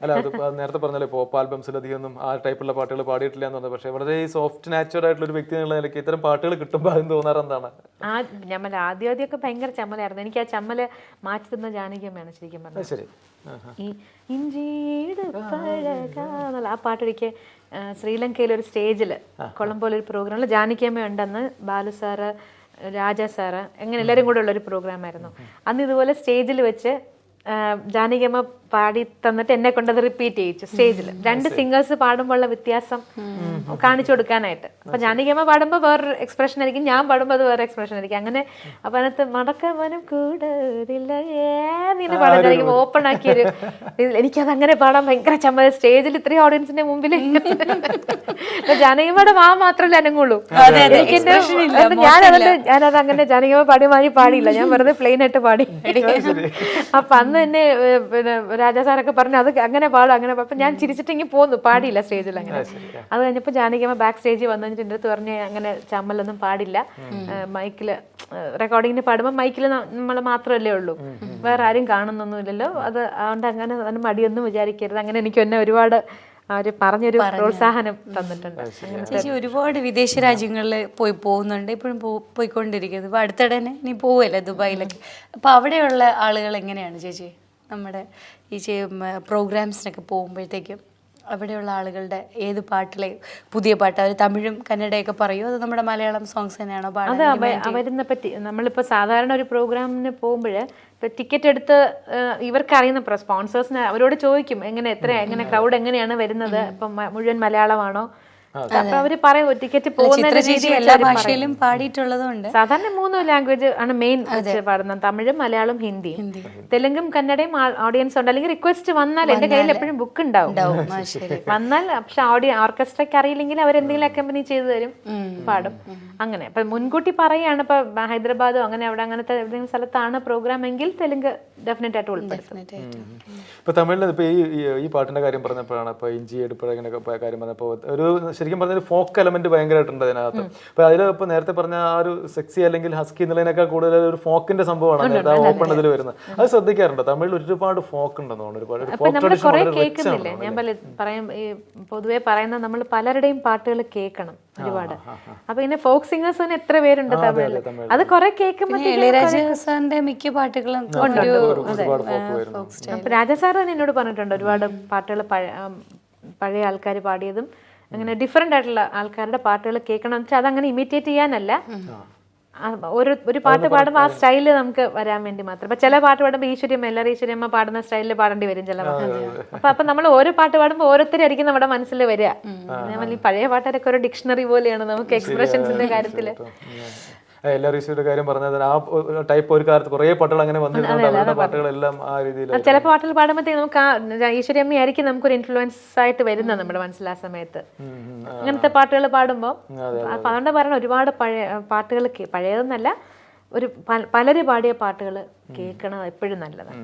അല്ല അത് നേരത്തെ പറഞ്ഞാലേ പോപ്പ് ആൽബംസിലധികം ആ ടൈപ്പുള്ള പാട്ടുകൾ പാടിയിട്ടില്ല എന്ന് പറഞ്ഞു. പക്ഷേ വളരെ ഈ സോഫ്റ്റ് നാച്ചുറൽ ആയിട്ടുള്ള ഒരു വ്യക്തി എന്നുള്ള നിലയ്ക്ക് ഇത്തരം പാട്ടുകൾ കിട്ടുമ്പോൾ അതും തോന്നാറ് എന്താണ്? ആദ്യമൊക്കെ ഭയങ്കര ചമ്മലായിരുന്നു. എനിക്ക് ആ ചമ്മല് മാറ്റി തന്ന ജാനകിയമ്മയാണ് ശരിക്കും പറഞ്ഞത്. ശരി. ഈ ഇഞ്ചിയുടെ പഴകാന്നുള്ള ആ പാട്ടൊരിക്കൽ ശ്രീലങ്കയിൽ ഒരു സ്റ്റേജിൽ കൊളംബോയിൽ ഒരു പ്രോഗ്രാമിൽ ജാനകിയമ്മ ഉണ്ടെന്ന് ബാലു സാറ്, രാജ സാറ്, അങ്ങനെ എല്ലാവരും കൂടെ ഉള്ളൊരു പ്രോഗ്രാമായിരുന്നു. അന്ന് ഇതുപോലെ സ്റ്റേജിൽ വെച്ച് ജാനകിയമ്മ പാടി തന്നിട്ട് എന്നെ കൊണ്ടത് റിപ്പീറ്റ് ചെയ്യിച്ചു സ്റ്റേജിൽ. രണ്ട് സിംഗേഴ്സ് പാടുമ്പോഴുള്ള വ്യത്യാസം കാണിച്ചു കൊടുക്കാനായിട്ട്. അപ്പൊ ജാനകിയമ്മ പാടുമ്പോൾ വേറൊരു എക്സ്പ്രഷൻ ആയിരിക്കും, ഞാൻ പാടുമ്പോൾ അത് വേറെ എക്സ്പ്രഷൻ ആയിരിക്കും. അങ്ങനെ അപ്പൊ അതിനകത്ത് മടക്കവനും കൂടുതലില്ല ഏതിന് പാടാൻ ഓപ്പൺ ആക്കിയൊരു എനിക്കത് അങ്ങനെ പാടാൻ ഭയങ്കര ചമ്മൽ. സ്റ്റേജിൽ ഇത്രയും ഓഡിയൻസിന്റെ മുമ്പിൽ ജാനകിയമ്മയുടെ മാത്രമല്ലേ അനങ്ങുള്ളൂ. ഞാനത് അങ്ങനെ ജാനകിയമ്മ പാടിയ മാതിരി പാടിയില്ല, ഞാൻ വെറുതെ പ്ലെയിൻ ആയിട്ട് പാടി. അപ്പൊ അന്ന് തന്നെ പിന്നെ രാജാ സാറൊക്കെ പറഞ്ഞു അത് അങ്ങനെ പാടും അങ്ങനെ. അപ്പൊ ഞാൻ ചിരിച്ചിട്ടെങ്കിൽ പോന്നു, പാടിയില്ല സ്റ്റേജിൽ. അങ്ങനെ അത് കഴിഞ്ഞപ്പോൾ ജാനകിയമ്മ ബാക്ക് സ്റ്റേജിൽ വന്നു കഴിഞ്ഞിട്ട് എൻ്റെ അടുത്ത് പറഞ്ഞ് അങ്ങനെ ചമ്മലൊന്നും പാടില്ല, മൈക്കില് റെക്കോർഡിങ്ങിന് പാടുമ്പോൾ മൈക്കിൽ നമ്മൾ മാത്രമല്ലേ ഉള്ളൂ, വേറെ ആരും കാണുന്നൊന്നുമില്ലല്ലോ, അത് അതുകൊണ്ട് അങ്ങനെ അതിന് മടിയൊന്നും വിചാരിക്കരുത്. അങ്ങനെ എനിക്ക് എന്നെ ഒരുപാട് അവര് പറഞ്ഞൊരു പ്രോത്സാഹനം തന്നിട്ടുണ്ട്. ചേച്ചി ഒരുപാട് വിദേശ രാജ്യങ്ങളിൽ പോകുന്നുണ്ട്, ഇപ്പോഴും പോയിക്കൊണ്ടിരിക്കുന്നത്. ഇപ്പൊ അടുത്തിടെ തന്നെ നീ പോവല്ലേ ദുബായിലൊക്കെ. അപ്പൊ അവിടെയുള്ള ആളുകൾ എങ്ങനെയാണ് ചേച്ചി നമ്മുടെ ഈ പ്രോഗ്രാംസിനൊക്കെ പോകുമ്പോഴത്തേക്കും അവിടെയുള്ള ആളുകളുടെ ഏത് പാട്ടിലെ പുതിയ പാട്ട് അവർ തമിഴും കന്നഡയൊക്കെ പറയുമോ, അത് നമ്മുടെ മലയാളം സോങ്സ് തന്നെയാണോ പാടുന്നത്? അവരിനെ പറ്റി നമ്മളിപ്പോൾ സാധാരണ ഒരു പ്രോഗ്രാമിന് പോകുമ്പോൾ ഇപ്പം ടിക്കറ്റ് എടുത്ത് ഇവർക്ക് അറിയുന്ന സ്പോൺസേഴ്സിന് അവരോട് ചോദിക്കും എങ്ങനെ ക്രൗഡ് എങ്ങനെയാണ് വരുന്നത്, ഇപ്പം മുഴുവൻ മലയാളമാണോ. അപ്പൊ അവര് പറയും ടിക്കറ്റ് പോകുന്ന എല്ലാ ഭാഷയിലും പാടിയിട്ടുള്ളതുകൊണ്ട് സാധാരണ 3 ലാംഗ്വേജ് ആണ് മെയിൻ പാടുന്നത്, തമിഴും മലയാളം ഹിന്ദിയും. തെലുങ്കും കന്നഡയും ഓഡിയൻസ് ഉണ്ട്. അല്ലെങ്കിൽ റിക്വസ്റ്റ് വന്നാൽ എന്റെ കയ്യിൽ എപ്പോഴും ബുക്ക് ഉണ്ടാവും വന്നാൽ. പക്ഷെ ഓർക്കസ്ട്രയ്ക്ക് അറിയില്ലെങ്കിൽ അവരെന്തെങ്കിലും അക്കമ്പനി ചെയ്തു തരും, പാടും. അങ്ങനെ ഇപ്പൊ മുൻകൂട്ടി പറയാണ്. ഇപ്പൊ ഹൈദരാബാദോ അങ്ങനെ അവിടെ അങ്ങനത്തെ എവിടെയെങ്കിലും സ്ഥലത്താണ് പ്രോഗ്രാം എങ്കിൽ തെലുങ്ക് ഡെഫിനറ്റ് ആയിട്ട് ഉൾപ്പെടുത്തും. ഇപ്പൊ തമിഴിൽ ഇപ്പൊ ഈ പാട്ടിന്റെ കാര്യം പറഞ്ഞപ്പോഴാണ് ഇപ്പൊ ഇഞ്ചി എടുപ്പഴങ്ങനെ കാര്യം പറഞ്ഞപ്പോ ഒരു ശരിക്കും പറഞ്ഞ ഫോക്ക് എലമെന്റ് ഭയങ്കരമായിട്ടുണ്ട് അതിനകത്ത്. അപ്പൊ അതിൽ ഇപ്പൊ നേരത്തെ പറഞ്ഞ ആ ഒരു സെക്സി അല്ലെങ്കിൽ ഹസ്കി എന്നുള്ളതിനേക്കാൾ കൂടുതൽ ഒരു ഫോക്കിന്റെ സംഭവമാണ് ഓപ്പൺ ഇതിൽ വരുന്നത്. അത് ശ്രദ്ധിക്കാറുണ്ട്. തമിഴിൽ ഒരുപാട് ഫോക്ക് ഉണ്ടെന്ന് കേൾക്കുന്നില്ലേ? ഞാൻ പറയാം ഈ പൊതുവെ പറയുന്ന നമ്മൾ പലരുടെയും പാട്ടുകൾ കേൾക്കണം ഒരുപാട്. അപ്പൊ ഇങ്ങനെ ഫോക്ക് സിംഗേഴ്സ് തന്നെ എത്ര പേരുണ്ട് തമിഴിൽ, അത് കുറെ കേൾക്കുമ്പോൾ ഇളയരാജ സാറിന്റെ മിക്ക പാട്ടുകളും രാജാ സാർ തന്നെ എന്നോട് പറഞ്ഞിട്ടുണ്ട് ഒരുപാട് പാട്ടുകൾ പഴയ ആൾക്കാർ പാടിയതും അങ്ങനെ ഡിഫറെന്റ് ആയിട്ടുള്ള ആൾക്കാരുടെ പാട്ടുകൾ കേൾക്കണം വെച്ചാൽ അതങ്ങനെ ഇമിറ്റേറ്റ് ചെയ്യാനല്ല, ഒരു പാട്ട് പാടുമ്പോൾ ആ സ്റ്റൈല് നമുക്ക് വരാൻ വേണ്ടി മാത്രം. ഇപ്പൊ ചില പാട്ട് പാടുമ്പോൾ ഈശ്വര്യമ്മ പാടുന്ന സ്റ്റൈലിൽ പാടേണ്ടി വരും ചില പാട്ട്. അപ്പൊ നമ്മൾ ഓരോ പാട്ട് പാടുമ്പോൾ ഓരോരുത്തരായിരിക്കും നമ്മുടെ മനസ്സിൽ വരിക. ഈ പഴയ പാട്ടുകാരൊക്കെ ഒരു ഡിക്ഷണറി പോലെയാണ് നമുക്ക് എക്സ്പ്രഷൻസിന്റെ കാര്യത്തില്. എല്ലാ റീസിയുടെ കാര്യം പറഞ്ഞത് ആ ടൈപ്പ് ഒരു കാലത്ത് കുറെ പാട്ടുകൾ അങ്ങനെ വന്നിട്ടുണ്ട്. പാട്ടുകളെല്ലാം ആ രീതിയിൽ ചില പാട്ടുകൾ പാടുമ്പോഴത്തേക്ക് നമുക്ക് ആ ഈശ്വര്യമ്മ ആയിരിക്കും നമുക്കൊരു ഇൻഫ്ലുവൻസ് ആയിട്ട് വരുന്നത് നമ്മുടെ മനസ്സിൽ ആ സമയത്ത് അങ്ങനത്തെ പാട്ടുകൾ പാടുമ്പോൾ. അപ്പൊ അതുകൊണ്ട് പറയണം ഒരുപാട് പഴയ പാട്ടുകൾ പഴയതെന്നല്ല, ഒരു പലര് പാടിയ പാട്ടുകൾ കേൾക്കണം എപ്പോഴും നല്ലതാണ്.